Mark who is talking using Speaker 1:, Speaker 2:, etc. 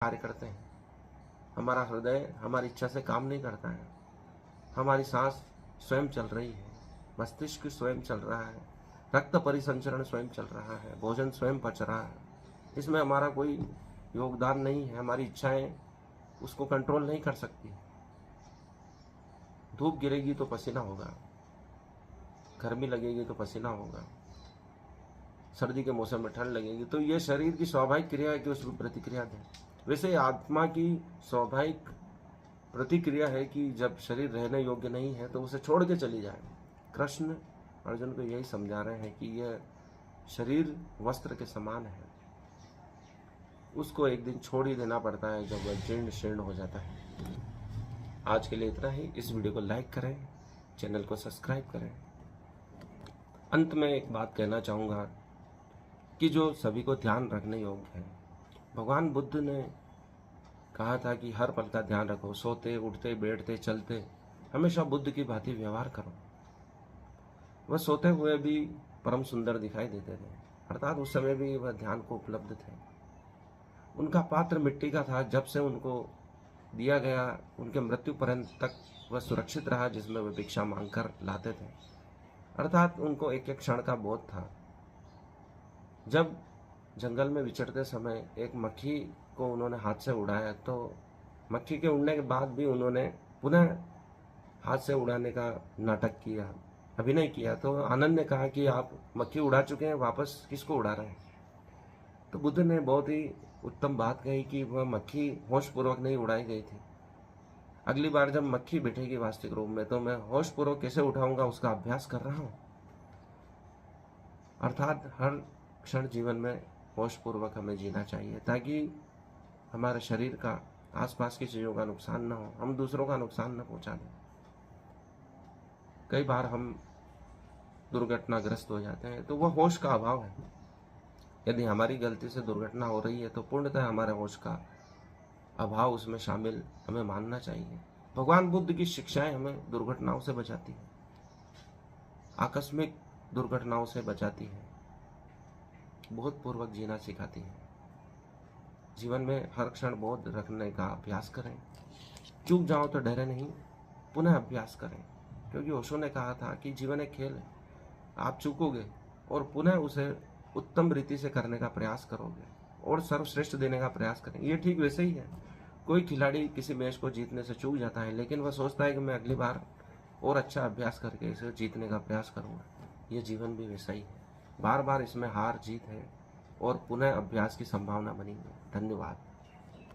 Speaker 1: कार्य करते हैं। हमारा हृदय हमारी इच्छा से काम नहीं करता है। हमारी सांस स्वयं चल रही है, मस्तिष्क स्वयं चल रहा है, रक्त परिसंचरण स्वयं चल रहा है, भोजन स्वयं पच रहा है। इसमें हमारा कोई योगदान नहीं है। हमारी इच्छाएं उसको कंट्रोल नहीं कर सकती। धूप गिरेगी तो पसीना होगा, गर्मी लगेगी तो पसीना होगा, सर्दी के मौसम में ठंड लगेगी। तो ये शरीर की स्वाभाविक क्रिया है कि उसमें प्रतिक्रिया दें। वैसे आत्मा की स्वाभाविक प्रतिक्रिया है कि जब शरीर रहने योग्य नहीं है तो उसे छोड़ के चली जाए। कृष्ण अर्जुन को यही समझा रहे हैं कि यह शरीर वस्त्र के समान है, उसको एक दिन छोड़ ही देना पड़ता है जब वह जीर्ण शीर्ण हो जाता है। आज के लिए इतना ही। इस वीडियो को लाइक करें, चैनल को सब्सक्राइब करें। अंत में एक बात कहना चाहूँगा कि जो सभी को ध्यान रखने योग्य है। भगवान बुद्ध ने कहा था कि हर पल का ध्यान रखो, सोते उठते बैठते चलते हमेशा बुद्ध की भांति व्यवहार करो। वह सोते हुए भी परम सुंदर दिखाई देते थे, अर्थात उस समय भी वह ध्यान को उपलब्ध थे। उनका पात्र मिट्टी का था, जब से उनको दिया गया उनके मृत्यु पर्यंत तक वह सुरक्षित रहा, जिसमें वह भिक्षा मांगकर लाते थे। अर्थात उनको एक एक क्षण का बोध था। जब जंगल में विचरते समय एक मक्खी को उन्होंने हाथ से उड़ाया तो मक्खी के उड़ने के बाद भी उन्होंने पुनः हाथ से उड़ाने का नाटक किया, अभिनय किया। तो आनंद ने कहा कि आप मक्खी उड़ा चुके हैं, वापस किसको उड़ा रहे हैं? तो बुद्ध ने बहुत ही उत्तम बात कही कि वह मक्खी होशपूर्वक नहीं उड़ाई गई थी। अगली बार जब मक्खी बैठेगी वास्तविक रूप में तो मैं होशपूर्वक कैसे उठाऊंगा उसका अभ्यास कर रहा हूँ। अर्थात हर क्षण जीवन में होशपूर्वक हमें जीना चाहिए ताकि हमारे शरीर का, आसपास की चीज़ों का नुकसान न हो, हम दूसरों का नुकसान न पहुंचा दें। कई बार हम दुर्घटनाग्रस्त हो जाते हैं तो वह होश का अभाव है। यदि हमारी गलती से दुर्घटना हो रही है तो पूर्णतः हमारे होश का अभाव उसमें शामिल हमें मानना चाहिए। भगवान बुद्ध की शिक्षाएं हमें दुर्घटनाओं से बचाती हैं, आकस्मिक दुर्घटनाओं से बचाती हैं, बोधपूर्वक जीना सिखाती हैं। जीवन में हर क्षण बोध रखने का अभ्यास करें। चूक जाओ तो डरे नहीं, पुनः अभ्यास करें, क्योंकि ओशो ने कहा था कि जीवन एक खेल है। आप चूकोगे और पुनः उसे उत्तम रीति से करने का प्रयास करोगे और सर्वश्रेष्ठ देने का प्रयास करेंगे। ये ठीक वैसे ही है। कोई खिलाड़ी किसी मैच को जीतने से चूक जाता है, लेकिन वह सोचता है कि मैं अगली बार और अच्छा अभ्यास करके इसे जीतने का प्रयास करूँगा। ये जीवन भी वैसा ही है। बार बार इसमें हार जीत है और पुनः अभ्यास की संभावना बनी है। धन्यवाद।